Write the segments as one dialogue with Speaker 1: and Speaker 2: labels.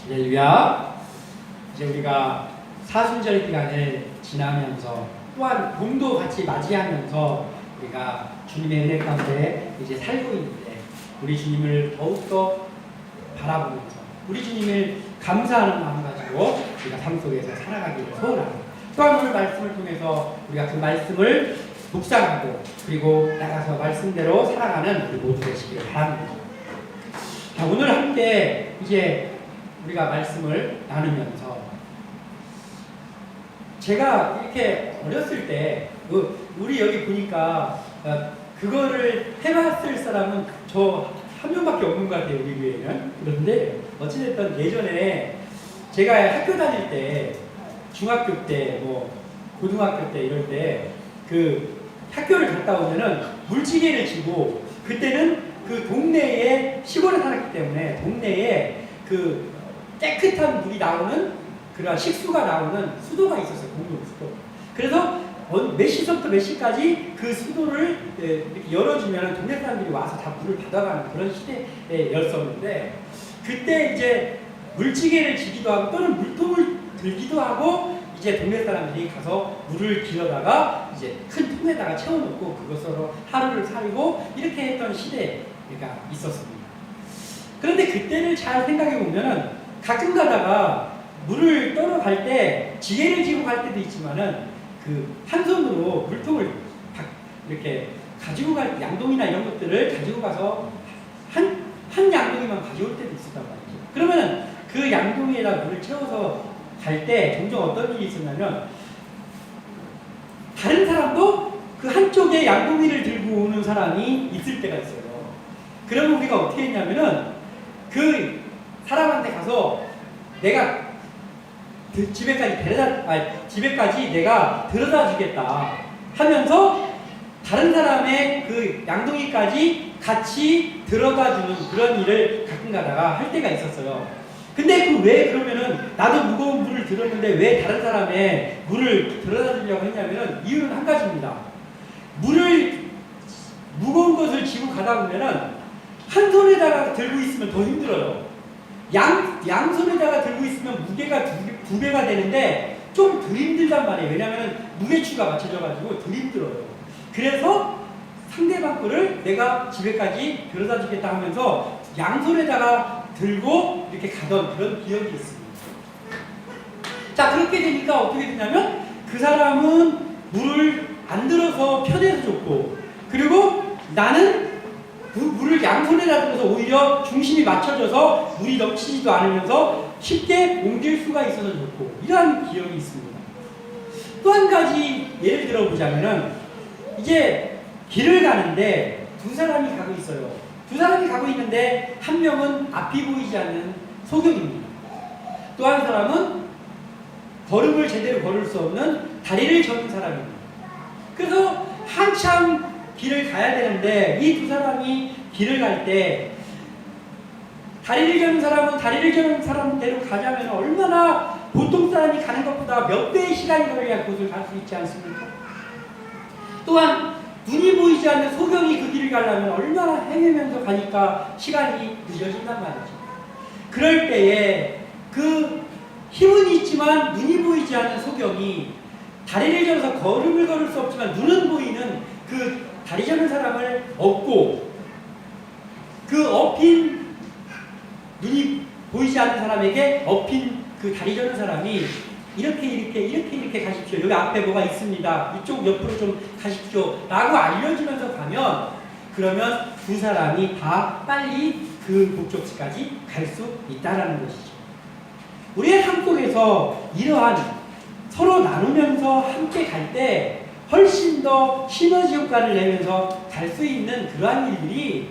Speaker 1: 할렐루야. 이제 우리가 사순절 기간을 지나면서 또한 봄도 같이 맞이하면서 우리가 주님의 은혜 가운데 이제 살고 있는데 우리 주님을 더욱더 바라보면서 우리 주님을 감사하는 마음 가지고 우리가 삶 속에서 살아가기를 소원합니다. 또한 오늘 말씀을 통해서 우리가 그 말씀을 묵상하고 그리고 나가서 말씀대로 살아가는 우리 모두 되시길 바랍니다. 자, 오늘 함께 이제 우리가 말씀을 나누면서 제가 이렇게 어렸을 때 우리 여기 보니까 그거를 해봤을 사람은 저 한 명밖에 없는 것 같아요, 우리 교회는. 그런데 어찌됐든 예전에 제가 학교 다닐 때 중학교 때 뭐 고등학교 때 이럴 때 그 학교를 갔다 오면은 물지개를 지고 그때는 그 동네에 시골에 살았기 때문에 동네에 그 깨끗한 물이 나오는 그런 식수가 나오는 수도가 있었어요. 공용 수도. 그래서 몇 시부터 몇 시까지 그 수도를 이렇게 열어주면 동네 사람들이 와서 다 물을 받아가는 그런 시대였었는데 그때 이제 물지개를 지기도 하고 또는 물통을 들기도 하고 이제 동네 사람들이 가서 물을 길어다가 이제 큰 통에다가 채워놓고 그것으로 하루를 살고 이렇게 했던 시대가 있었습니다. 그런데 그때를 잘 생각해 보면은 가끔 가다가 물을 떠러 갈 때 지게를 지고 갈 때도 있지만은 그 한 손으로 물통을 이렇게 가지고 갈 양동이나 이런 것들을 가지고 가서 한 양동이만 가져올 때도 있었단 말이죠. 그러면은 그 양동이에다 물을 채워서 갈 때 종종 어떤 일이 있었냐면 다른 사람도 그 한쪽에 양동이를 들고 오는 사람이 있을 때가 있어요. 그러면 우리가 어떻게 했냐면은 그 사람한테 가서 내가 집에까지 내가 데려다 주겠다 하면서 다른 사람의 그 양동이까지 같이 들어다 주는 그런 일을 가끔 가다가 할 때가 있었어요. 근데 그 왜 그러면은 나도 무거운 물을 들었는데 왜 다른 사람의 물을 들어다 주려고 했냐면은 이유는 한 가지입니다. 물을 무거운 것을 지고 가다 보면은 한 손에다가 들고 있으면 더 힘들어요. 양손에다가 들고 있으면 무게가 두 배가 되는데 좀 덜 힘들단 말이에요. 왜냐하면 무게추가 맞춰져가지고 덜 힘들어요. 그래서 상대방 거를 내가 집에까지 데려다 주겠다 하면서 양손에다가 들고 이렇게 가던 그런 기억이 있습니다. 자, 그렇게 되니까 어떻게 되냐면 그 사람은 물을 안 들어서 편해서 줬고 그리고 나는 그 물을 양손에다 들어서 오히려 중심이 맞춰져서 물이 넘치지도 않으면서 쉽게 옮길 수가 있어서 좋고 이러한 기억이 있습니다. 또 한 가지 예를 들어보자면은 이제 길을 가는데 두 사람이 가고 있어요. 두 사람이 가고 있는데 한 명은 앞이 보이지 않는 소경입니다. 또 한 사람은 걸음을 제대로 걸을 수 없는 다리를 저는 사람입니다. 그래서 한참 길을 가야 되는데 이 두 사람이 길을 갈 때 다리를 저는 사람은 다리를 저는 사람대로 가자면 얼마나 보통 사람이 가는 것보다 몇 배의 시간이 걸려야 그곳을 갈 수 있지 않습니까? 또한 눈이 보이지 않는 소경이 그 길을 가려면 얼마나 헤매면서 가니까 시간이 늦어진단 말이죠. 그럴 때에 그 힘은 있지만 눈이 보이지 않는 소경이 다리를 저어서 걸음을 걸을 수 없지만 눈은 보이는 그 다리 저는 사람을 업고 그 업힌 눈이 보이지 않는 사람에게 업힌 그 다리 저는 사람이 이렇게 가십시오. 여기 앞에 뭐가 있습니다. 이쪽 옆으로 좀 가십시오. 라고 알려주면서 가면 그러면 두 사람이 다 빨리 그 목적지까지 갈 수 있다는 것이죠. 우리의 삶 속에서 이러한 서로 나누면서 함께 갈 때 훨씬 더 시너지 효과를 내면서 갈 수 있는 그러한 일들이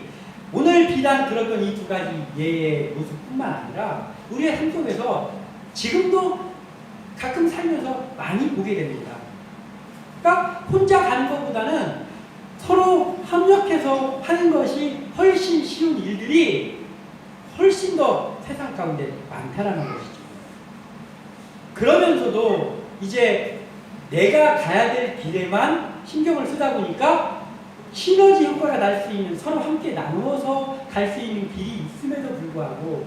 Speaker 1: 오늘 비단 들었던 이 두 가지 예의 모습뿐만 아니라 우리의 삶 속에서 지금도 가끔 살면서 많이 보게 됩니다. 그러니까 혼자 가는 것보다는 서로 협력해서 하는 것이 훨씬 쉬운 일들이 훨씬 더 세상 가운데 많다는 것이죠. 그러면서도 이제 내가 가야 될 길에만 신경을 쓰다 보니까 시너지 효과가 날 수 있는 서로 함께 나누어서 갈 수 있는 길이 있음에도 불구하고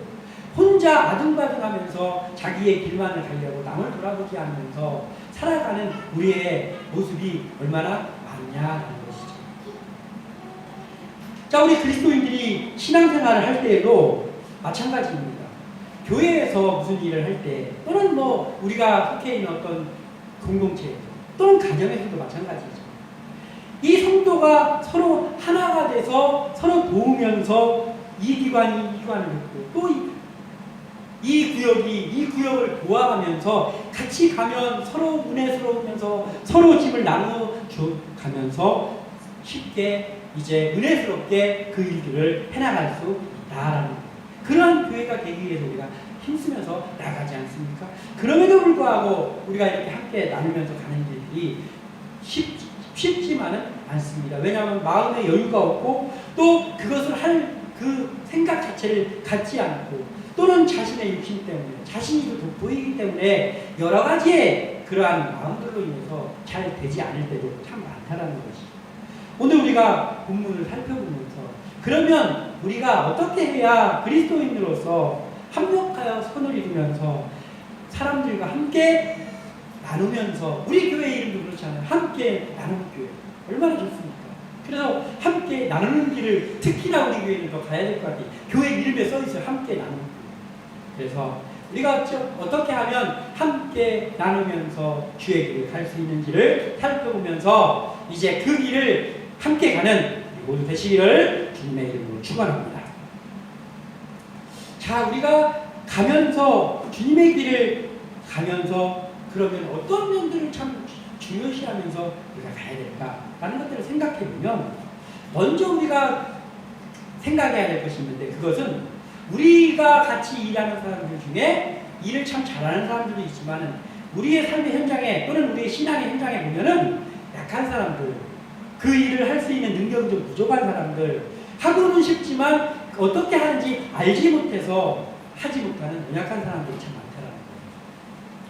Speaker 1: 혼자 아둥바둥하면서 자기의 길만을 가려고 남을 돌아보지 않으면서 살아가는 우리의 모습이 얼마나 많냐는 것이죠. 자, 우리 그리스도인들이 신앙생활을 할 때에도 마찬가지입니다. 교회에서 무슨 일을 할 때 또는 뭐 우리가 속해 있는 어떤 공동체 또는 가정에서도 마찬가지죠. 이 성도가 서로 하나가 돼서 서로 도우면서 이 기관이 이 기관을 돕고 또 이 구역이 이 구역을 도와가면서 같이 가면 서로 은혜스러우면서 서로 짐을 나눠가면서 쉽게 이제 은혜스럽게 그 일들을 해나갈 수 있다라는 그런 교회가 되기 위해서 우리가 힘쓰면서 나가지 않습니까? 그럼에도 불구하고 우리가 이렇게 함께 나누면서 가는 일들이 쉽지만은 않습니다. 왜냐하면 마음의 여유가 없고 또 그것을 할 그 생각 자체를 갖지 않고 또는 자신의 욕심 때문에 자신이 돋보이기 때문에 여러 가지의 그러한 마음들로 인해서 잘 되지 않을 때도 참 많다라는 것이죠. 오늘 우리가 본문을 살펴보면서 그러면 우리가 어떻게 해야 그리스도인으로서 합력하여 선을 이루면서 사람들과 함께 나누면서 우리 교회 이름도 그렇잖아요. 함께 나누는 교회 얼마나 좋습니까? 그래서 함께 나누는 길을 특히나 우리 교회는 더 가야 될 것 같아요. 교회 이름에 써있어요. 함께 나누는 길. 그래서 우리가 어떻게 하면 함께 나누면서 주의 길을 갈 수 있는지를 살펴보면서 이제 그 길을 함께 가는 모두 되시기를 주님의 이름으로 축원합니다. 자, 우리가 가면서 주님의 길을 가면서 그러면 어떤 면들을 참 중요시하면서 우리가 가야 될까라는 것들을 생각해 보면 먼저 우리가 생각해야 될 것이 있는데 그것은 우리가 같이 일하는 사람들 중에 일을 참 잘하는 사람들도 있지만 우리의 삶의 현장에 또는 우리의 신앙의 현장에 보면은 약한 사람들 그 일을 할 수 있는 능력이 좀 부족한 사람들 하고는 싶지만 어떻게 하는지 알지 못해서 하지 못하는 연약한 사람들이 참 많더라고요.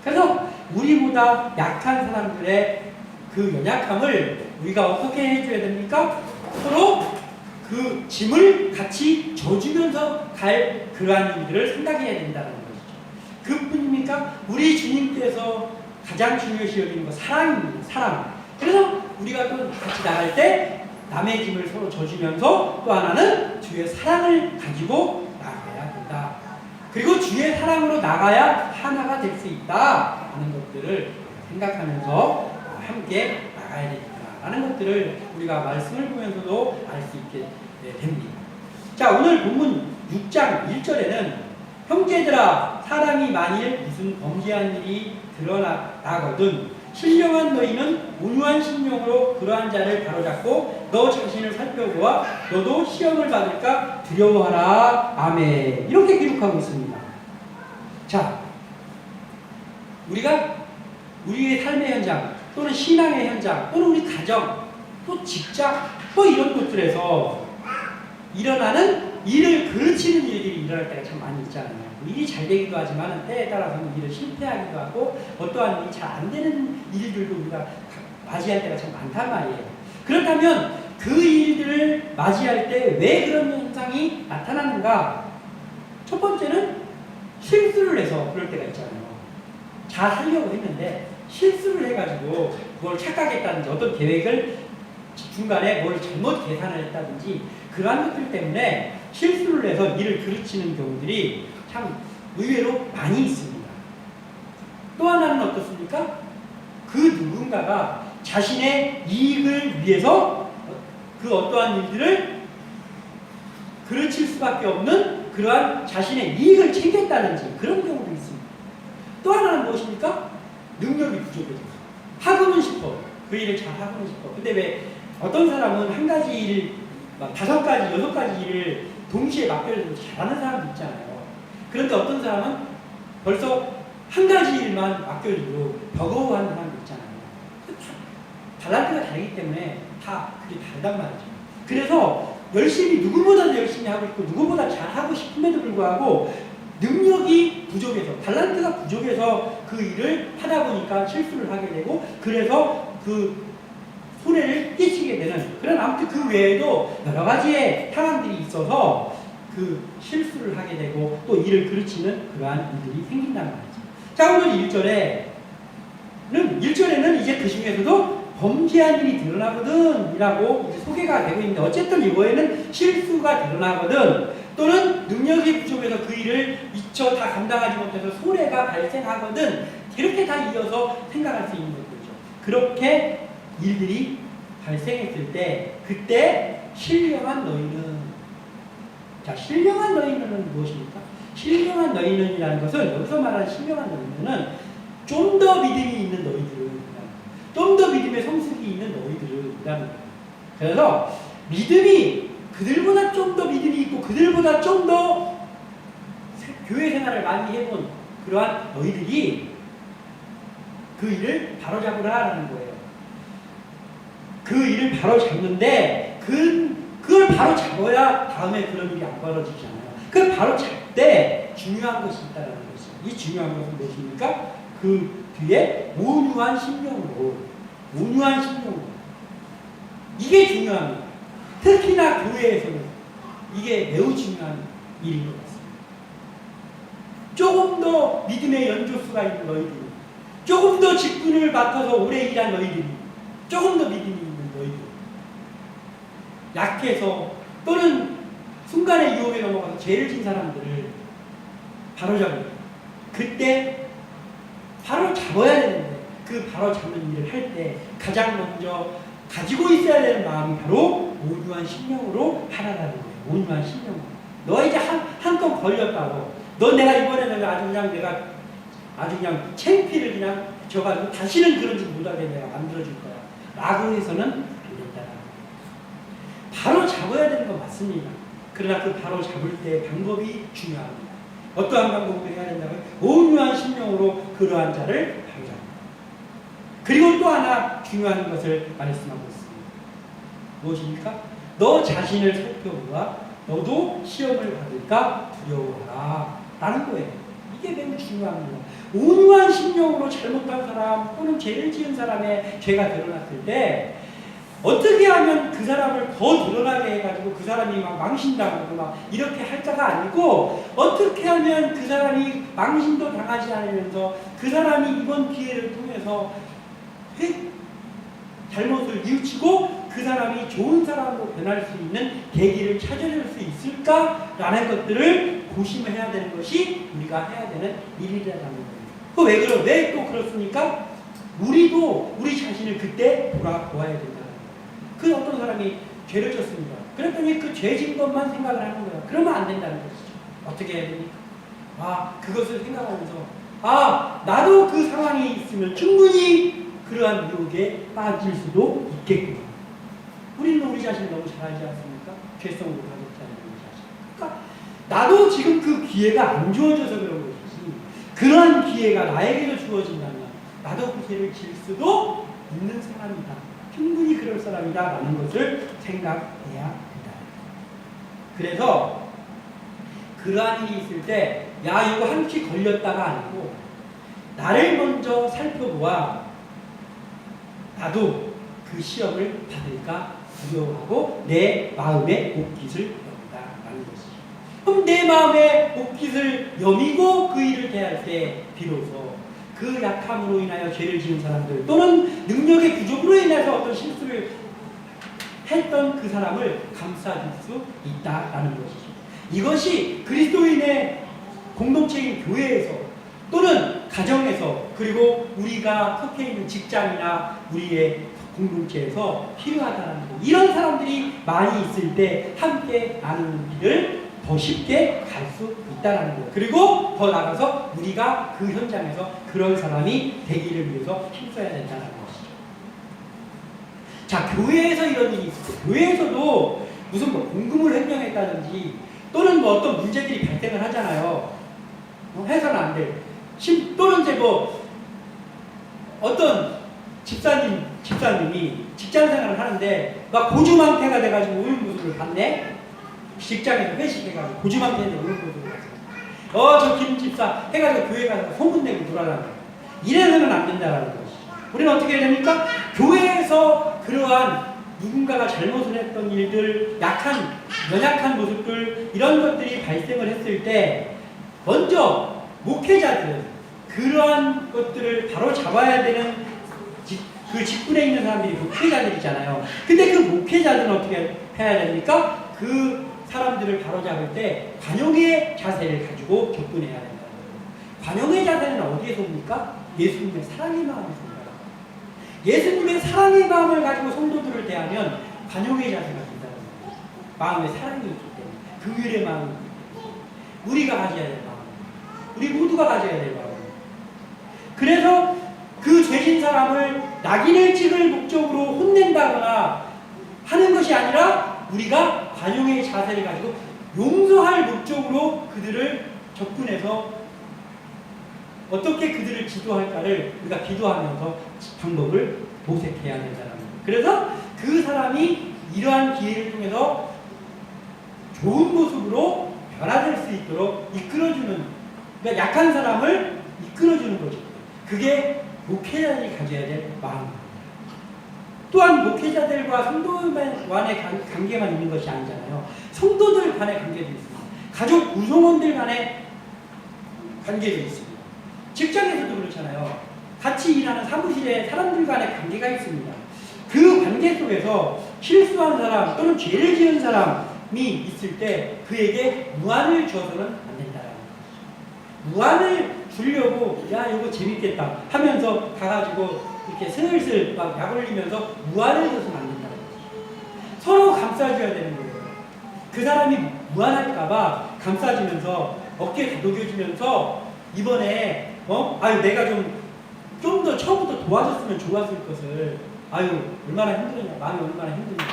Speaker 1: 그래서 우리보다 약한 사람들의 그 연약함을 우리가 어떻게 해줘야 됩니까? 서로 그 짐을 같이 져주면서 갈 그러한 일들을 생각해야 된다는 것이죠. 그뿐입니까? 우리 주님께서 가장 중요시 여기는 건 사랑입니다. 사랑. 그래서 우리가 또 같이 나갈 때 남의 짐을 서로 져주면서 또 하나는 주의 사랑을 가지고 나가야 된다. 그리고 주의 사랑으로 나가야 하나가 될 수 있다 하는 것들을 생각하면서 함께 나가야 되니까라는 것들을 우리가 말씀을 보면서도 알 수 있게 됩니다. 자, 오늘 본문 6장 1절에는 형제들아 사람이 만일 무슨 범죄한 일이 드러나거든 신령한 너희는 온유한 심령으로 그러한 자를 바로잡고 너 자신을 살펴보아 너도 시험을 받을까 두려워하라. 아멘. 이렇게 기록하고 있습니다. 자, 우리가 우리의 삶의 현장 또는 신앙의 현장 또는 우리 가정 또 직장 또 이런 곳들에서 일어나는 일을 그르치는 일들이 일어날 때가 참 많이 있잖아요. 일이 잘 되기도 하지만 때에 따라서는 일을 실패하기도 하고 어떠한 일이 잘 안 되는 일들도 우리가 맞이할 때가 참 많단 말이에요. 그렇다면 그 일들을 맞이할 때 왜 그런 현상이 나타나는가? 첫 번째는 실수를 해서 그럴 때가 있잖아요. 잘 하려고 했는데 실수를 해가지고 그걸 착각했다든지 어떤 계획을 중간에 뭘 잘못 계산을 했다든지 그러한 것들 때문에 실수를 해서 일을 그르치는 경우들이 참 의외로 많이 있습니다. 또 하나는 어떻습니까? 그 누군가가 자신의 이익을 위해서 그 어떠한 일들을 그르칠 수밖에 없는 그러한 자신의 이익을 챙겼다든지 그런 경우도 있습니다. 또 하나는 무엇입니까? 능력이 부족해서 하고는 싶어. 그 일을 잘 하고는 싶어. 근데 왜 어떤 사람은 한 가지 일, 5가지, 6가지 일을 동시에 맡겨서 잘하는 사람도 있잖아요. 그런데 어떤 사람은 벌써 한 가지 일만 맡겨주고 버거워하는 사람도 있잖아요. 달란트가 다르기 때문에 다 그게 다르단 말이죠. 그래서 열심히 누구보다도 열심히 하고 있고 누구보다 잘하고 싶음에도 불구하고 능력이 부족해서 달란트가 부족해서 그 일을 하다 보니까 실수를 하게 되고 그래서 그 손해를 끼치게 되는 그런 아무튼 그 외에도 여러 가지의 상황들이 있어서 그 그 실수를 하게 되고 또 일을 그르치는 그러한 일들이 생긴다는 말이죠. 자, 오늘 1절에는 이제 그 중에서도 범죄한 일이 드러나거든 이라고 이제 소개가 되고 있는데, 어쨌든 이거에는 실수가 드러나거든 또는 능력이 부족해서 그 일을 미처 다 감당하지 못해서 손해가 발생하거든, 이렇게 다 이어서 생각할 수 있는 거죠. 그렇게 일들이 발생했을 때 그때 신령한 너희는, 자, 신령한 너희는 무엇입니까? 신령한 너희는이라는 것은 여기서 말하는 신령한 너희는 좀 더 믿음이 있는 너희들을, 좀 더 믿음의 성숙이 있는 너희들을 이라는 거예요. 그래서 믿음이 그들보다 좀 더 믿음이 있고 그들보다 좀 더 교회 생활을 많이 해본 그러한 너희들이 그 일을 바로잡으라라는 거예요. 그 일을 바로잡는데 그걸 바로잡아야 다음에 그런 일이 안 벌어지잖아요. 그걸 바로잡되 중요한 것이 있다는 것이죠. 이 중요한 것은 무엇입니까? 그 뒤에 온유한 심령으로, 이게 중요합니다. 특히나 교회에서는 이게 매우 중요한 일인 것 같습니다. 조금 더 믿음의 연조수가 있는 너희들이, 조금 더 직분을 맡아서 오래 일한 너희들이, 조금 더 믿음이 있는 너희들, 약해서 또는 순간의 유혹에 넘어가서 죄를 진 사람들을 바로잡는, 그때 바로 잡아야 되는데 그 바로 잡는 일을 할 때 가장 먼저 가지고 있어야 되는 마음이 바로 온유한 심령으로 하라라는 거예요. 온유한 심령으로. 너 이제 한 건 걸렸다고. 너 내가 이번에는 아주 그냥 창피를 그냥 줘가지고 다시는 그런 짓 못하게 내가 만들어줄 거야 라고 해서는 안 된다. 바로 잡아야 되는 건 맞습니다. 그러나 그 바로 잡을 때 방법이 중요합니다. 어떠한 방법으로 해야 된다고요? 온유한 심령으로 그러한 자를 바로잡는다. 그리고 또 하나 중요한 것을 말씀하고 있습니다. 무엇입니까? 너 자신을 살펴보아 너도 시험을 받을까 두려워하라 라는 거예요. 이게 매우 중요합니다. 온유한 심령으로 잘못한 사람 또는 죄를 지은 사람의 죄가 드러났을 때 어떻게 하면 그 사람을 더 드러나게 해가지고 그 사람이 막 망신당하고 막 이렇게 할 자가 아니고, 어떻게 하면 그 사람이 망신도 당하지 않으면서 그 사람이 이번 기회를 통해서 잘못을 뉘우치고 그 사람이 좋은 사람으로 변할 수 있는 계기를 찾아낼 수 있을까라는 것들을 고심해야 되는 것이 우리가 해야 되는 일이라는 거예요. 왜 또 그렇습니까? 우리도 우리 자신을 그때 돌아보아야 된다. 그 어떤 사람이 죄를 졌습니다. 그랬더니 그 죄진 것만 생각을 하는 거예요. 그러면 안 된다는 것이죠. 어떻게 해야 됩니까? 그것을 생각하면서 나도 그 상황에 있으면 충분히 그러한 유혹에 빠질 수도 있겠구나. 우리는 우리 자신을 너무 잘 알지 않습니까? 죄성으로 가득 차는 우리 자신. 그러니까 나도 지금 그 기회가 안 주어져서 그런 것이지, 그러한 기회가 나에게도 주어진다면 나도 그 죄를 질 수도 있는 사람이다. 충분히 그럴 사람이다 라는 것을 생각해야 한다. 그래서 그러한 일이 있을 때 이거 한치 걸렸다가 아니고 나를 먼저 살펴보아 나도 그 시험을 받을까 두려워하고 내 마음의 옷깃을 여민다 라는 것이죠. 그럼 내 마음의 옷깃을 여미고 그 일을 대할 때 비로소 그 약함으로 인하여 죄를 지은 사람들 또는 능력의 부족으로 인해서 어떤 실수를 했던 그 사람을 감싸줄 수 있다라는 것이죠. 이것이 그리스도인의 공동체인 교회에서 또는 가정에서 그리고 우리가 속해 있는 직장이나 우리의 공동체에서 필요하다는 것. 이런 사람들이 많이 있을 때 함께 나누는 길을 더 쉽게 갈 수 있다는 거예요. 그리고 더 나가서 우리가 그 현장에서 그런 사람이 되기를 위해서 힘써야 된다는 것이죠. 자, 교회에서 이런 일이 있어요. 교회에서도 무슨 공금을 횡령했다든지 또는 어떤 문제들이 발생을 하잖아요. 해서는 안 돼. 또는 이제 어떤 집사님이 직장생활을 하는데 막 고주망태가 돼가지고 우는 모습을 봤네. 직장에서 회식해가지고 고주망태인데 우는 모습을 봤어요. 저 김 집사 해가지고 교회 가서 소문내고 놀아라는 거예요. 이래서는 안 된다라는 것이죠. 우리는 어떻게 해야 됩니까? 교회에서 그러한 누군가가 잘못을 했던 일들, 연약한 모습들, 이런 것들이 발생을 했을 때 먼저 목회자들, 그러한 것들을 바로 잡아야 되는 그 직분에 있는 사람들이 목회자들이잖아요. 근데 그 목회자들은 어떻게 해야 됩니까? 그 사람들을 바로잡을 때 관용의 자세를 가지고 접근해야 된다는 거예요. 관용의 자세는 어디에서 옵니까? 예수님의 사랑의 마음에서 옵니다. 예수님의 사랑의 마음을 가지고 성도들을 대하면 관용의 자세가 된다는 거예요. 마음에 사랑이 있기 때문에. 긍휼의 마음이 있기 때문에. 우리가 가져야 될 마음. 우리 모두가 가져야 될 마음. 그래서 그 죄진 사람을 낙인을 찍을 목적으로 혼낸다거나 하는 것이 아니라 우리가 관용의 자세를 가지고 용서할 목적으로 그들을 접근해서 어떻게 그들을 지도할까를 우리가 기도하면서 방법을 모색해야 된다는 거예요. 그래서 그 사람이 이러한 기회를 통해서 좋은 모습으로 변화될 수 있도록 이끌어주는, 그러니까 약한 사람을 이끌어주는 거죠. 그게 목회자들이 가져야 될 마음입니다. 또한 목회자들과 성도 간의 관계만 있는 것이 아니잖아요. 성도들 간의 관계도 있습니다. 가족 구성원들 간의 관계도 있습니다. 직장에서도 그렇잖아요. 같이 일하는 사무실에 사람들 간의 관계가 있습니다. 그 관계 속에서 실수한 사람 또는 죄를 지은 사람이 있을 때 그에게 무안을 줘서는 안 된다라는 거죠. 무안을 주려고 야 이거 재밌겠다 하면서 가가지고 이렇게 슬슬 막 약 올리면서 무안을 줘서는 안 된다는 거죠. 서로 감싸줘야 되는 거예요. 그 사람이 무안할까봐 감싸주면서 어깨 다독여주면서 이번에 아유 내가 좀 더 처음부터 도와줬으면 좋았을 것을 아유 얼마나 힘들었냐, 마음이 얼마나 힘드냐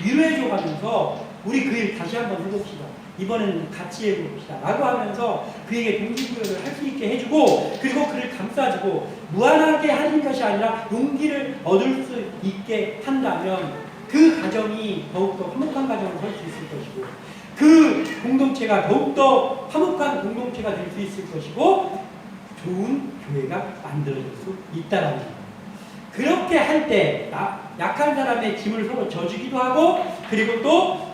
Speaker 1: 위로해줘가면서 우리 그 일 다시 한번 해봅시다. 이번에는 같이 해봅시다 라고 하면서 그에게 동기부여를 할 수 있게 해주고, 그리고 그를 감싸주고 무한하게 하는 것이 아니라 용기를 얻을 수 있게 한다면 그 가정이 더욱더 화목한 가정을 할 수 있을 것이고, 그 공동체가 더욱더 화목한 공동체가 될 수 있을 것이고, 좋은 교회가 만들어질 수 있다라는 거예요. 그렇게 할 때 약한 사람의 짐을 서로 져주기도 하고, 그리고 또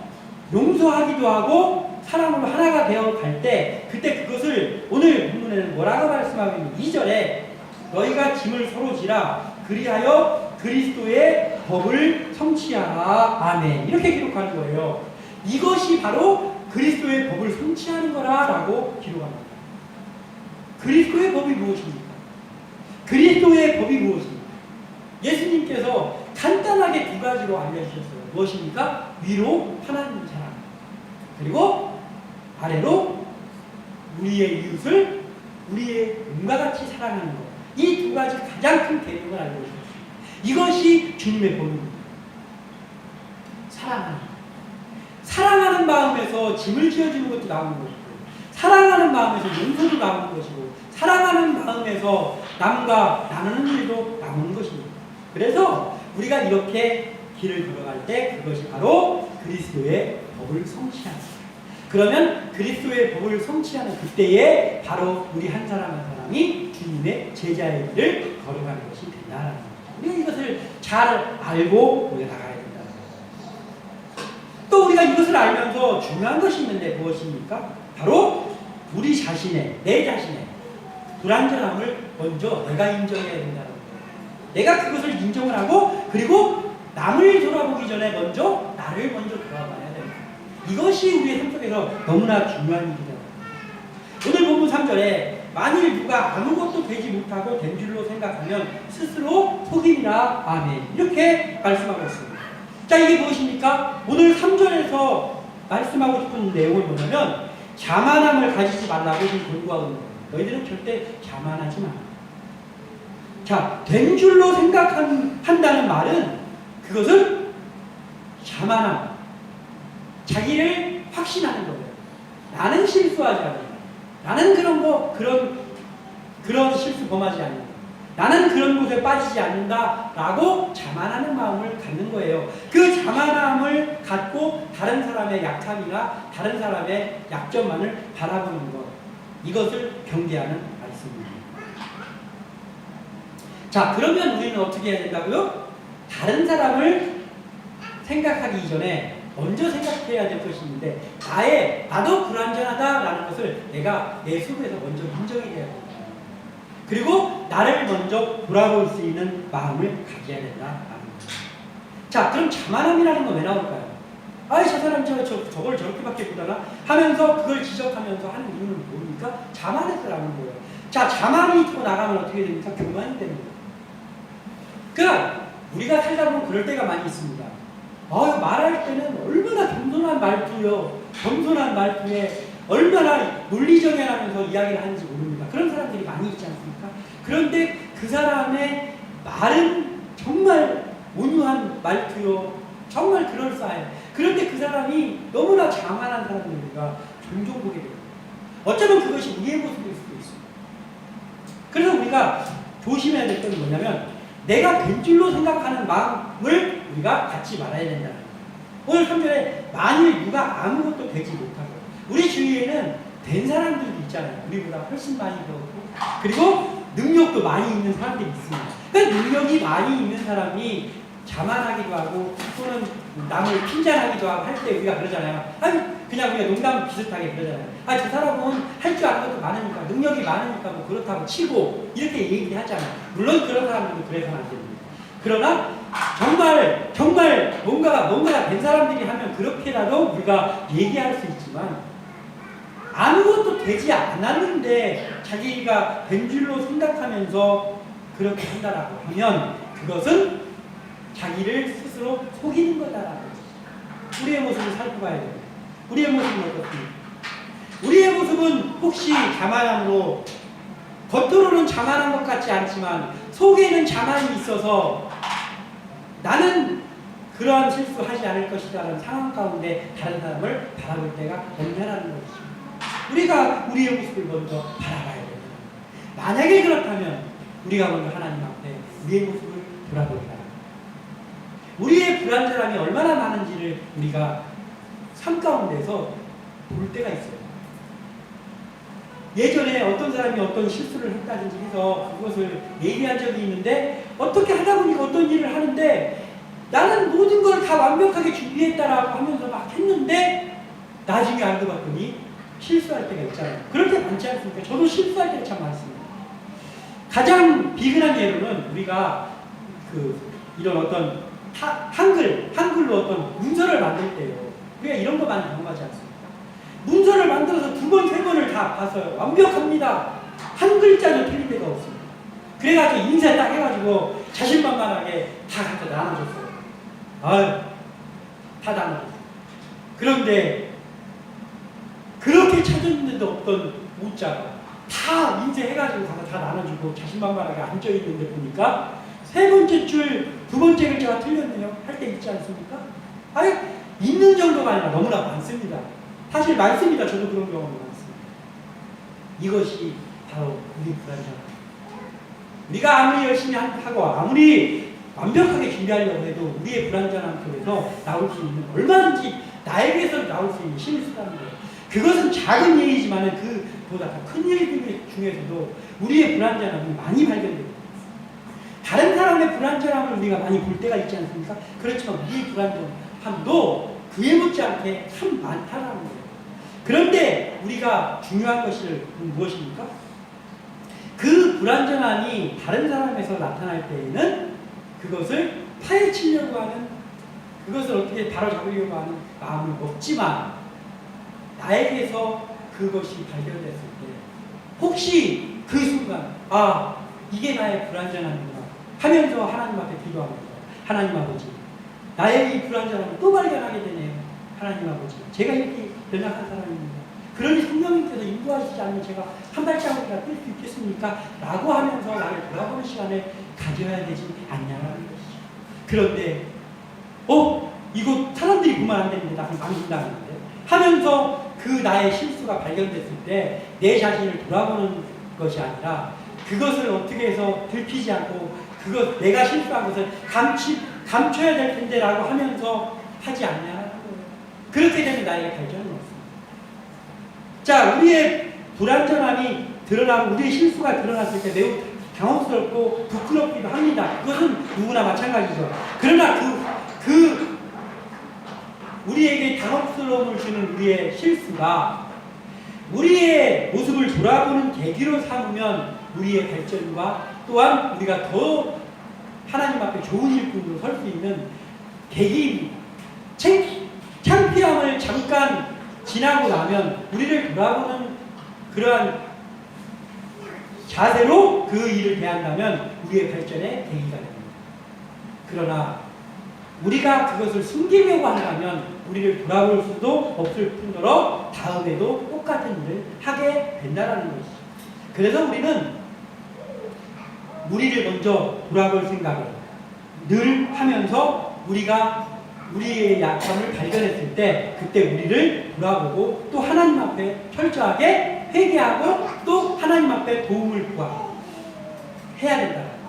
Speaker 1: 용서하기도 하고 사람으로 하나가 되어 갈 때, 그때 그것을 오늘 본문에는 뭐라고 말씀하고 있는 2절에 너희가 짐을 서로 지라 그리하여 그리스도의 법을 성취하라. 아멘. 이렇게 기록하는 거예요. 이것이 바로 그리스도의 법을 성취하는 거라라고 기록합니다. 그리스도의 법이 무엇입니까? 그리스도의 법이 무엇입니까? 예수님께서 간단하게 두 가지로 알려주셨어요. 무엇입니까? 위로 하나님 사랑, 그리고 아래로 우리의 이웃을 우리의 몸과 같이 사랑하는 것. 이 두 가지 가장 큰 계명을 알려주셨습니다. 이것이 주님의 법입니다. 사랑하는 마음에서 짐을 지어주는 것도 나오는 것이고, 사랑하는 마음에서 용서도 나오는 것이고, 사랑하는 마음에서 남과 나누는 일도 나오는 것입니다. 그래서 우리가 이렇게 길을 걸어갈 때 그것이 바로 그리스도의 법을 성취하는 거예요. 그러면 그리스도의 법을 성취하는 그때에 바로 우리 한 사람 한 사람이 주님의 제자의 길을 걸어가는 것이 된다는 거예요. 우리가 이것을 잘 알고 우리가 나가야 된다는 거예요. 또 우리가 이것을 알면서 중요한 것이 있는데 무엇입니까? 바로 우리 자신의, 내 자신의 불완전함을 먼저 내가 인정해야 된다는 거예요. 내가 그것을 인정을 하고, 그리고 남을 돌아보기 전에 먼저 나를 먼저 돌아봐야 됩니다. 이것이 우리의 삶 속에서 너무나 중요한 일이잖아요. 오늘 본문 3절에 만일 누가 아무것도 되지 못하고 된 줄로 생각하면 스스로 속임이라. 아멘. 이렇게 말씀하고 있습니다. 자, 이게 무엇입니까? 오늘 3절에서 말씀하고 싶은 내용은 뭐냐면 자만함을 가지지 말라고 지금 권고하고 있는 거예요. 너희들은 절대 자만하지 마. 자, 된 줄로 생각한다는 말은 그것은 자만함, 자기를 확신하는 거예요. 나는 실수하지 않는다. 나는 그런 실수 범하지 않는다. 나는 그런 곳에 빠지지 않는다라고 자만하는 마음을 갖는 거예요. 그 자만함을 갖고 다른 사람의 약함이나 다른 사람의 약점만을 바라보는 것, 이것을 경계하는 말씀입니다. 자, 그러면 우리는 어떻게 해야 된다고요? 다른 사람을 생각하기 이전에 먼저 생각해야 될 것이 있는데 나도 불완전하다라는 것을 내가 내 속에서 먼저 인정해야 된다. 그리고 나를 먼저 돌아볼 수 있는 마음을 가져야 된다. 자, 그럼 자만함이라는 건 왜 나올까요? 아이, 저 사람 저걸 저렇게밖에 못하나? 하면서 그걸 지적하면서 하는 이유는 뭡니까? 자만해서라는 거예요. 자, 자만이 또 나가면 어떻게 됩니까? 교만이 됩니다. 그러니까 우리가 살다 보면 그럴 때가 많이 있습니다. 말할 때는 얼마나 겸손한 말투요. 겸손한 말투에 얼마나 논리정연하면서 이야기를 하는지 모릅니다. 그런 사람들이 많이 있지 않습니까? 그런데 그 사람의 말은 정말 온유한 말투요. 정말 그럴싸해요. 그런데 그 사람이 너무나 자만한 사람을 우리가 종종 보게 됩니다. 어쩌면 그것이 우리의 모습일 수도 있습니다. 그래서 우리가 조심해야 될 것은 뭐냐면 내가 된 줄로 생각하는 마음을 우리가 갖지 말아야 된다는 거예요. 오늘 3절에 만일 누가 아무것도 되지 못하고 우리 주위에는 된 사람들도 있잖아요. 우리보다 훨씬 많이 배웠고 그리고 능력도 많이 있는 사람들이 있습니다. 그러니까 능력이 많이 있는 사람이 자만하기도 하고 또는 남을 핀잔하기도 하고 할 때 우리가 그러잖아요. 그냥 우리가 농담 비슷하게 그러잖아요. 저 사람은 할 줄 아는 것도 많으니까 능력이 많으니까 뭐 그렇다고 치고 이렇게 얘기를 하잖아요. 물론 그런 사람들도 그래서는 안 됩니다. 그러나 정말 뭔가가 된 사람들이 하면 그렇게라도 우리가 얘기할 수 있지만 아무것도 되지 않았는데 자기가 된 줄로 생각하면서 그렇게 한다라고 하면 그것은 자기를 스스로 속이는 거다라는 거죠. 우리의 모습을 살펴봐야 됩니다. 우리의 모습은 어떻습니까? 우리의 모습은 혹시 자만함으로 겉으로는 자만한 것 같지 않지만 속에는 자만이 있어서 나는 그러한 실수하지 않을 것이라는 상황 가운데 다른 사람을 바라볼 때가 없냐라는 것이죠. 우리가 우리의 모습을 먼저 바라봐야 됩니다. 만약에 그렇다면 우리가 먼저 하나님 앞에 우리의 모습을 돌아보리라. 우리의 불완전함이 얼마나 많은지를 우리가 삶 가운데서 볼 때가 있어요. 예전에 어떤 사람이 어떤 실수를 했다든지 해서 그것을 얘기한 적이 있는데 어떻게 하다 보니까 어떤 일을 하는데 나는 모든 걸 다 완벽하게 준비했다라고 하면서 막 했는데 나중에 알고 봤더니 실수할 때가 있잖아요. 그럴 때 많지 않습니까? 저도 실수할 때가 참 많습니다. 가장 비근한 예로는 우리가 이런 어떤 한글로 어떤 문서를 만들 때요. 우리가 이런 거 많이 경험하지 않습니까? 문서를 만들어서 2번, 3번을 다 봤어요. 완벽합니다. 한 글자도 틀린 데가 없습니다. 그래가지고 인쇄 딱 해가지고 자신만만하게 다 갖다 나눠줬어요. 다 나눠줬어요. 그런데 그렇게 찾았는데도 없던 문자가 다 인쇄해가지고 다 나눠주고 자신만만하게 앉아있는데 보니까 3번째 줄 2번째 글자가 틀렸네요. 할 때 있지 않습니까? 있는 정도가 아니라 너무나 많습니다. 사실 많습니다. 저도 그런 경험이 많습니다. 이것이 바로 우리 불완전함. 우리가 아무리 열심히 하고 아무리 완벽하게 준비하려고 해도 우리의 불완전함 속에서 나올 수 있는 얼마든지 나에게서 나올 수 있는 실수라는 거예요. 그것은 작은 일이지만 그보다 더 큰 일 중에서도 우리의 불완전함이 많이 발견됩니다. 다른 사람의 불완전함을 우리가 많이 볼 때가 있지 않습니까? 그렇지만 우리의 불완전함도 그에 못지않게 참 많다라는 거예요. 그런데 우리가 중요한 것이 무엇입니까? 그 불완전함이 다른 사람에서 나타날 때에는 그것을 파헤치려고 하는, 그것을 어떻게 바로잡으려고 하는 마음은 없지만 나에게서 그것이 발견됐을 때 혹시 그 순간 이게 나의 불완전함이구나 하면서 하나님 앞에 기도합니다. 하나님 아버지, 나의 이 불완전함을 또 발견하게 되네요. 하나님 아버지, 제가 이렇게 연약한 사람입니다. 그러니 성령님께서 인도하시지 않으면 제가 한 발자국이라도 뛸 수 있겠습니까? 라고 하면서 나를 돌아보는 시간을 가져야 되지 않냐라는 것이죠. 그런데 이거 사람들이 보면 안 되는데 나는 망신당하는데 하면서 그 나의 실수가 발견됐을 때 내 자신을 돌아보는 것이 아니라 그것을 어떻게 해서 들키지 않고 내가 실수한 것을 감춰야 될 텐데 라고 하면서 하지 않냐라는 거예요. 그렇게 되면 나에게 발전은 없습니다. 자, 우리의 불완전함이 드러나고 우리의 실수가 드러났을 때 매우 당황스럽고 부끄럽기도 합니다. 그것은 누구나 마찬가지죠. 그러나 그 우리에게 당혹스러움을 주는 우리의 실수가 우리의 모습을 돌아보는 계기로 삼으면 우리의 발전과 또한 우리가 더 하나님 앞에 좋은 일꾼으로 설 수 있는 계기입니다. 창피함을 잠깐 지나고 나면 우리를 돌아보는 그러한 자세로 그 일을 대한다면 우리의 발전의 계기가 됩니다. 그러나 우리가 그것을 숨기려고 한다면 우리를 돌아볼 수도 없을 뿐더러 다음에도 똑같은 일을 하게 된다는 것이죠. 그래서 우리는 우리를 먼저 돌아볼 생각을 늘 하면서 우리가 우리의 약함을 발견했을 때 그때 우리를 돌아보고 또 하나님 앞에 철저하게 회개하고 또 하나님 앞에 도움을 구하고 해야 된다는 것이죠.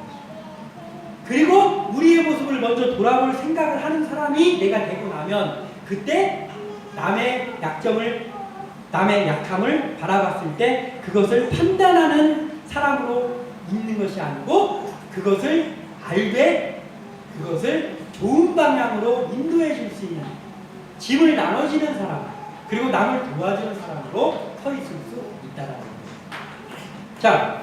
Speaker 1: 그리고 우리의 모습을 먼저 돌아볼 생각을 하는 사람이 내가 되고 나면 그때 남의 약함을 바라봤을 때 그것을 판단하는 사람으로 있는 것이 아니고 그것을 알되 그것을 좋은 방향으로 인도해 줄 수 있는 짐을 나눠지는 사람 그리고 남을 도와주는 사람으로 서 있을 수 있다는 거예요. 자,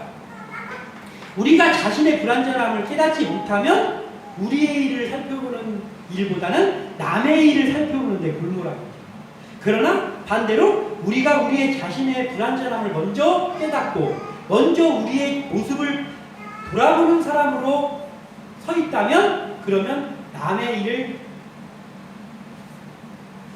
Speaker 1: 우리가 자신의 불완전함을 깨닫지 못하면 우리의 일을 살펴보는 일보다는 남의 일을 살펴보는 데 골몰하게 돼요. 그러나 반대로 우리가 우리의 자신의 불완전함을 먼저 깨닫고 먼저 우리의 모습을 돌아보는 사람으로 서 있다면 그러면 남의 일을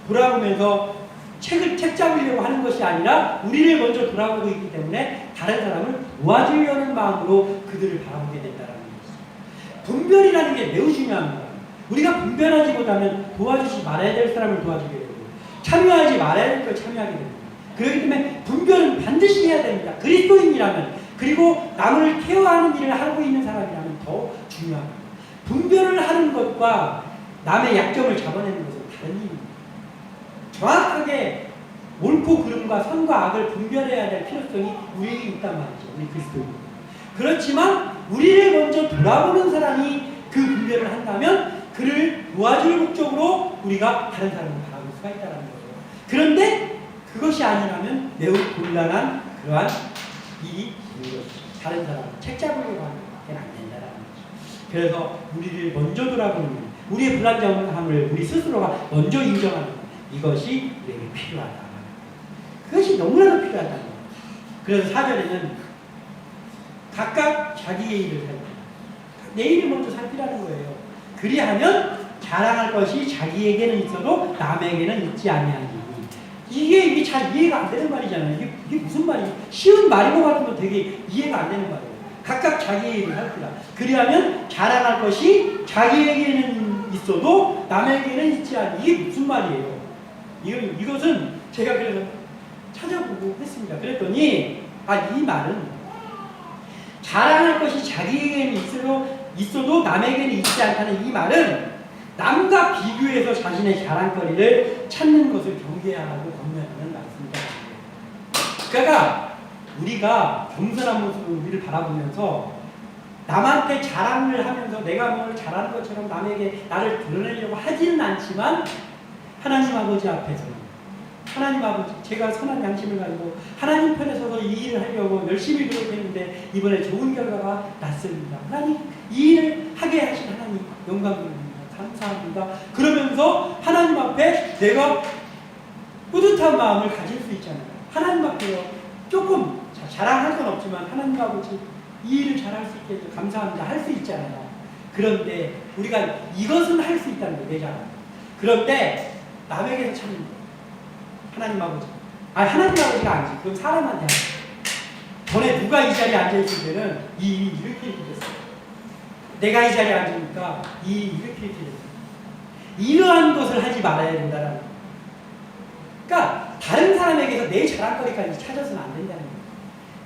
Speaker 1: 돌아보면서 책 잡으려고 하는 것이 아니라 우리를 먼저 돌아보고 있기 때문에 다른 사람을 도와주려는 마음으로 그들을 바라보게 된다는 것입니다. 분별이라는 게 매우 중요합니다. 우리가 분별하지보다는 도와주지 말아야 될 사람을 도와주게 되고 참여하지 말아야 될 걸 참여하게 됩니다. 그렇기 때문에 분별은 반드시 해야 됩니다. 그리스도인이라면 그리고 남을 케어하는 일을 하고 있는 사람이라면 더 중요합니다. 분별을 하는 것과 남의 약점을 잡아내는 것은 다른 일입니다. 정확하게 옳고 그름과 선과 악을 분별해야 될 필요성이 우리에게 있단 말이죠. 우리 그리스도인. 그렇지만 우리를 먼저 돌아보는 사람이 그 분별을 한다면 그를 도와줄 목적으로 우리가 다른 사람을 바라볼 수가 있다는 거예요. 그런데 그것이 아니라면 매우 곤란한 그러한 일이 있는 것이죠. 다른 사람을 책 잡으려고 하는 것밖에 안 된다는 거죠. 그래서 우리를 먼저 돌아보는 것, 우리의 불완전함을 우리 스스로가 먼저 인정하는 이것이 우리에게 필요하다. 그것이 너무나도 필요하다는 거예요. 그래서 4절에는 각각 자기의 일을 살피라. 내 일을 먼저 살피라는 거예요. 그리하면 자랑할 것이 자기에게는 있어도 남에게는 있지 아니하니. 이게 잘 이해가 안 되는 말이잖아요. 이게 무슨 말이에요? 쉬운 말인 것 같으면 되게 이해가 안 되는 말이에요. 각각 자기의 일을 살피라. 그리하면 자랑할 것이 자기에게는 있어도 남에게는 있지 않니. 이게 무슨 말이에요? 이것은 제가 그래서 찾아보고 했습니다. 그랬더니 이 말은 자랑할 것이 자기에게는 있어도 남에게는 있지 않다는 이 말은 남과 비교해서 자신의 자랑거리를 찾는 것을 경계하고 권면하는 말씀입니다. 그러니까 우리가 겸손한 모습으로 우리를 바라보면서 남한테 자랑을 하면서 내가 뭘 잘하는 것처럼 남에게 나를 드러내려고 하지는 않지만 하나님 아버지 앞에서는 하나님 아버지 제가 선한 양심을 가지고 하나님 편에 서서 이 일을 하려고 열심히 노력했는데 이번에 좋은 결과가 났습니다. 하나님 이 일을 하게 하신 하나님 영광입니다. 감사합니다. 그러면서 하나님 앞에 내가 뿌듯한 마음을 가질 수 있잖아요. 하나님 앞에요. 조금 자랑할 건 없지만 하나님 아버지 이 일을 잘할 수 있게 해서 감사합니다. 할 수 있잖아요. 그런데 우리가 이것은 할 수 있다는 거예요. 내 자랑. 그런데 남에게서 찾는 거예요. 하나님 아버지. 하나님 아버지가 아니지. 그럼 사람한테 하는 거예요. 전에 누가 이 자리에 앉아있을 때는 이 일이 이렇게 됐어요. 내가 이 자리에 앉으니까 이 일이 이렇게 됐어요. 이러한 것을 하지 말아야 된다는 거예요. 그러니까 다른 사람에게서 내 자랑거리까지 찾아서는 안 된다는 거예요.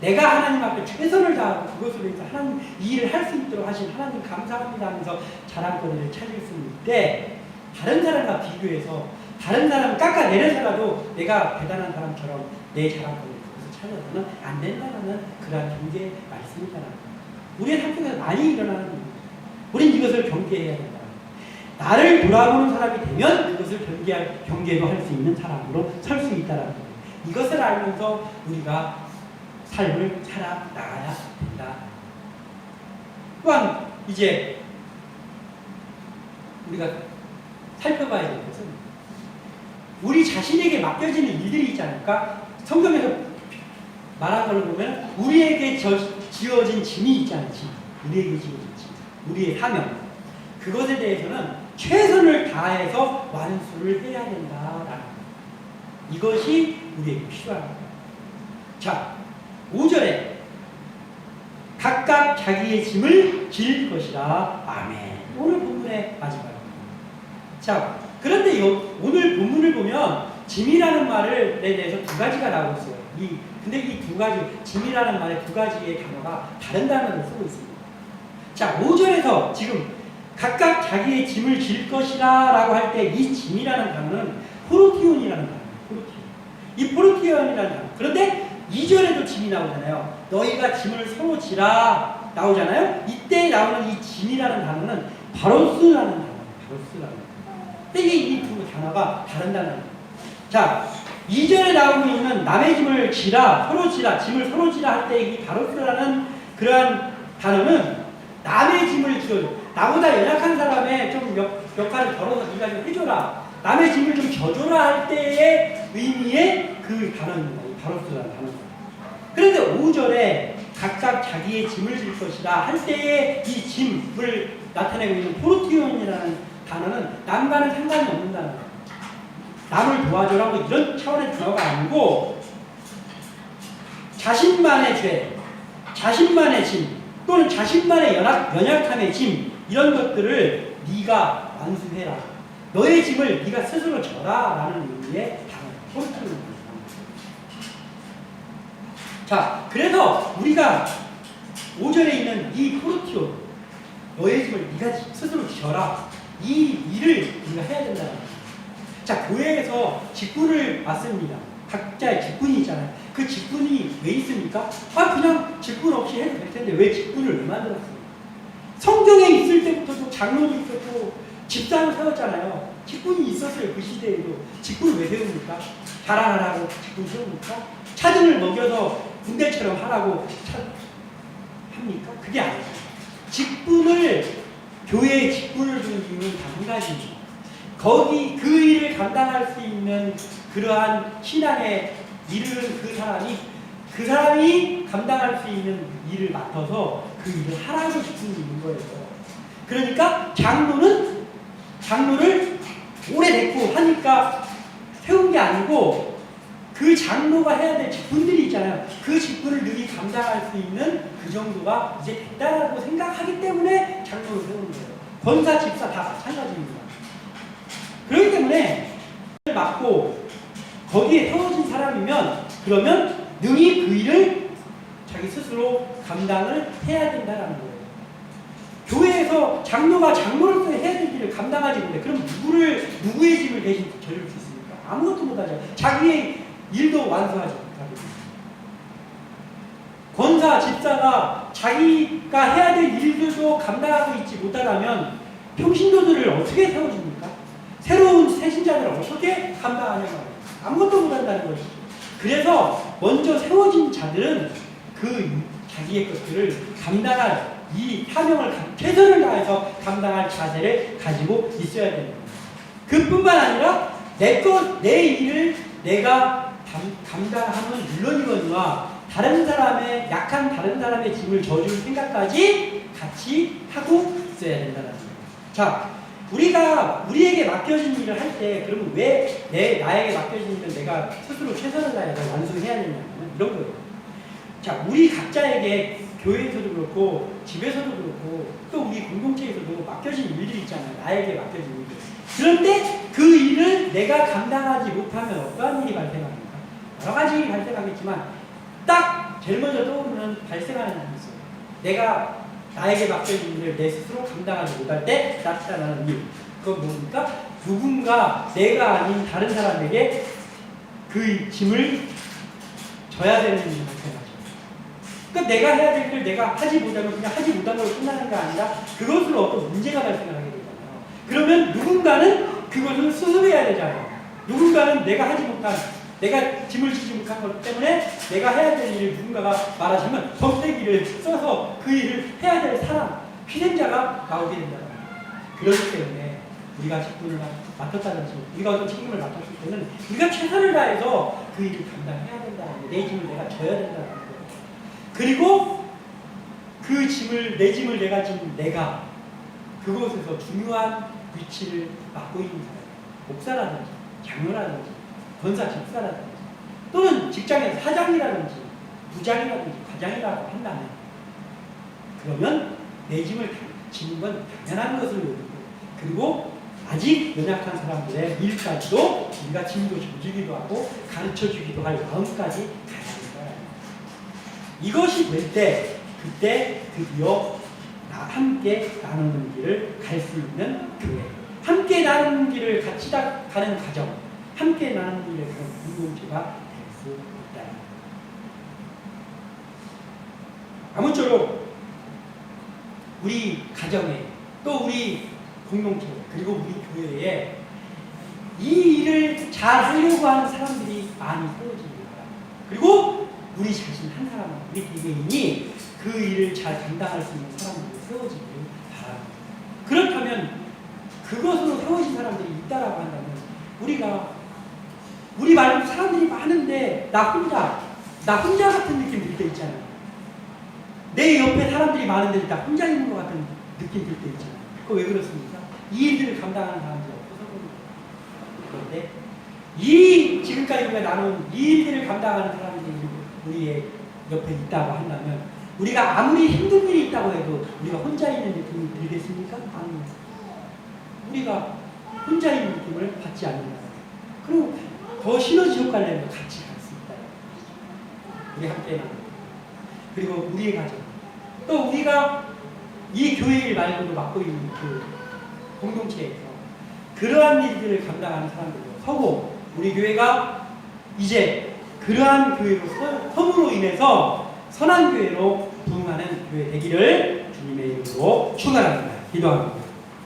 Speaker 1: 내가 하나님 앞에 최선을 다하고 그것으로 해서 하나님 이 일을 할 수 있도록 하신 하나님 감사합니다 하면서 자랑거리를 찾을 수 있을 때 다른 사람과 비교해서 다른 사람을 깎아내려서라도 내가 대단한 사람처럼 내 자랑거리를 거기서 찾아서는 안 된다는 그러한 경계의 말씀이잖아요. 우리의 학교에서 많이 일어나는 겁니다. 우린 이것을 경계해야 된다. 나를 돌아보는 사람이 되면 그것을 경계도 할 수 있는 사람으로 설 수 있다라는 거예요. 이것을 알면서 우리가 삶을 살아나가야 된다. 또한 이제 우리가 살펴봐야 될 것은 우리 자신에게 맡겨지는 일들이 있지 않을까? 성경에서 말한 걸로 보면 우리에게 지어진 짐이 있지 않지. 우리에게 지어진 짐, 우리의 사명. 그것에 대해서는 최선을 다해서 완수를 해야 된다라는 이것이 우리에게 필요한 거예요. 자, 5절에 각각 자기의 짐을 질 것이라. 아멘. 오늘 본문의 마지막입니다. 자, 그런데 오늘 본문을 보면 짐이라는 말에 대해서 두 가지가 나오고 있어요. 근데 이 두 가지, 짐이라는 말에 두 가지의 단어가 다른 단어를 쓰고 있습니다. 자, 5절에서 지금 각각 자기의 짐을 질 것이라 라고 할 때 이 짐이라는 단어는 포르티온이라는 단어예요. 포르티온. 이 포르티온이라는 단어. 그런데 2절에도 짐이 나오잖아요. 너희가 짐을 서로 지라 나오잖아요. 이때 나오는 이 짐이라는 단어는 바로스라는 단어예요. 바로스라는 단어. 근데 이 두 단어가 다른 단어예요. 자, 2절에 나오고 있는 남의 짐을 지라, 서로 지라, 짐을 서로 지라 할 때 이 바로스라는 그러한 단어는 남의 짐을 지어줘. 나보다 연약한 사람의 좀 역할을 덜어서 네가 좀 해줘라. 남의 짐을 좀 져줘라 할 때의 의미의 그 단어입니다. 이 바로스라는 단어입니다. 그런데 5절에 각각 자기의 짐을 질 것이라 할 때의 이 짐을 나타내고 있는 포르티온이라는 단어는 남과는 상관이 없는 단어예요. 남을 도와줘라 뭐 이런 차원의 단어가 아니고 자신만의 죄, 자신만의 짐 또는 자신만의 연약함의 짐 이런 것들을 네가 완수해라. 너의 짐을 네가 스스로 져라 라는 의미의 단어예요. 포르티온. 자, 그래서 우리가 5절에 있는 이 포르티온, 너의 짐을 네가 스스로 져라. 이 일을 우리가 해야 된다는 거예요. 자, 교회에서 직분을 맡습니다. 각자의 직분이 있잖아요. 그 직분이 왜 있습니까? 그냥 직분 없이 해도 될 텐데 왜 직분을 왜 만들었습니까? 성경에 있을 때부터도 장로도 있었고 집사를 세웠잖아요. 직분이 있었어요. 그 시대에도. 직분을 왜 세웁니까? 자랑하라고 직분 세웁니까? 차등을 먹여서 군대처럼 하라고 합니까? 그게 아니에요. 직분을, 교회의 직분을 준 이유는 단 한 가지입니다. 거기 그 일을 감당할 수 있는 그러한 신앙의 일을 그 사람이 감당할 수 있는 일을 맡아서 그 일을 하라고 직분이 있는 거예요. 그러니까 장로를 오래됐고 하니까 세운 게 아니고 그 장로가 해야 될 직분들이 있잖아요. 그 직분을 능히 감당할 수 있는 그 정도가 이제 됐다라고 생각하기 때문에 장로를 세우는 거예요. 권사, 집사 다 마찬가지입니다. 그렇기 때문에 맡고 거기에 세워진 사람이면 그러면 능히 그 일을 자기 스스로 감당을 해야 된다는 거예요. 교회에서 장로가 장로로서 해야 될 일을 감당하지 못해. 그럼 누구의 짐을 대신 져줄 수 있습니까? 아무것도 못하죠. 자기의 일도 완수하지 못하고. 권사, 집사가 자기가 해야 될 일들도 감당하고 있지 못하다면 평신도들을 어떻게 세워줍니까? 새로운 새신자들을 어떻게 감당하냐고. 아무것도 못한다는 것이죠. 그래서 먼저 세워진 자들은 그 자기의 것들을 감당할 이 사명을 최선을 다해서 감당할 자세를 가지고 있어야 됩니다. 그뿐만 아니라 내 일을 내가 감당하면 물론이거니와 약한 다른 사람의 짐을 져줄 생각까지 같이 하고 있어야 된다는 거예요. 자, 우리에게 맡겨진 일을 할 때 그러면 왜 나에게 맡겨진 일을 내가 스스로 최선을 다해서 완수해야 되냐면 이런 거예요. 자, 우리 각자에게 교회에서도 그렇고 집에서도 그렇고 또 우리 공동체에서도 맡겨진 일들이 있잖아요. 나에게 맡겨진 일들. 그런데 그 일을 내가 감당하지 못하면 어떠한 일이 발생합니까? 여러 가지 일이 발생하겠지만 딱 제일 먼저 떠오르는 발생하는 일이 있어요. 내가 나에게 맡겨진 일을 내 스스로 감당하지 못할 때 나타나는 일. 그건 뭡니까? 누군가 내가 아닌 다른 사람에게 그 짐을 져야 되는 일이 발생하죠. 그러니까 내가 해야 될 일을 내가 하지 못하면 그냥 하지 못한 걸로 끝나는 게 아니라 그것으로 어떤 문제가 발생을 하게 되잖아요. 그러면 누군가는 그것을 수습해야 되잖아요. 누군가는 내가 하지 못한, 내가 짐을 지지 못한 것 때문에 내가 해야 될 일을 누군가가 말하시면 덤태기를 써서 그 일을 해야 될 사람, 희생자가 나오게 된다. 그렇기 때문에 우리가 직분을 맡았다든지 우리가 어떤 책임을 맡았을 때는 우리가 최선을 다해서 그 일을 감당해야 된다는 거, 내 짐을 내가 져야 된다는 거. 그리고 그 짐을, 내 짐을 내가 지금 내가 그곳에서 중요한 위치를 맡고 있는 사람, 목사라든지 장로라든지 권사 집사라든지 또는 직장에서 사장이라든지 부장이라든지 과장이라고 한다면 그러면 내 짐을 지는 건 당연한 것을 여기고, 그리고 아직 연약한 사람들의 일까지도 우리가 짐도 져주기도 하고 가르쳐주기도 할 마음까지 가야 된다. 이것이 될 때 그때 드디어 함께 나누는 길을 갈 수 있는 교회, 함께 나누는 길을 같이 가는 과정, 함께 나누는 길을 가는 공동체가 될 수 있다. 아무쪼록 우리 가정에 또 우리 공동체 그리고 우리 교회에 이 일을 잘 하려고 하는 사람들이 많이 세워집니다. 그리고 우리 자신 한 사람, 우리 개개인이 그 일을 잘 감당할 수 있는 사람들이 세워지길 바랍니다. 그렇다면 그것으로 세워진 사람들이 있다라고 한다면 우리 말고 사람들이 많은데 나 혼자 같은 느낌 들 때 있잖아요. 내 옆에 사람들이 많은데 나 혼자 있는 것 같은 느낌 들 때 있잖아요. 그거 왜 그렇습니까? 이 일들을 감당하는 사람들이 없어서 그런데 지금까지 우리가 나눈 이 일들을 감당하는 사람들이 우리의 옆에 있다고 한다면 우리가 아무리 힘든 일이 있다고 해도 우리가 혼자 있는 느낌이 들겠습니까? 아닙니다. 우리가 혼자 있는 느낌을 받지 않는다. 그리고 더 시너지 효과를 내면 같이 갈 수 있다. 우리 함께 나누고 그리고 우리의 가정 또 우리가 이 교회 일 말고도 맡고 있는 그 공동체에서 그러한 일들을 감당하는 사람들도 서고 우리 교회가 이제 그러한 교회로 섬으로 인해서 선한 교회로 부흥하는 교회 되기를 주님의 이름으로 축원합니다. 기도합니다.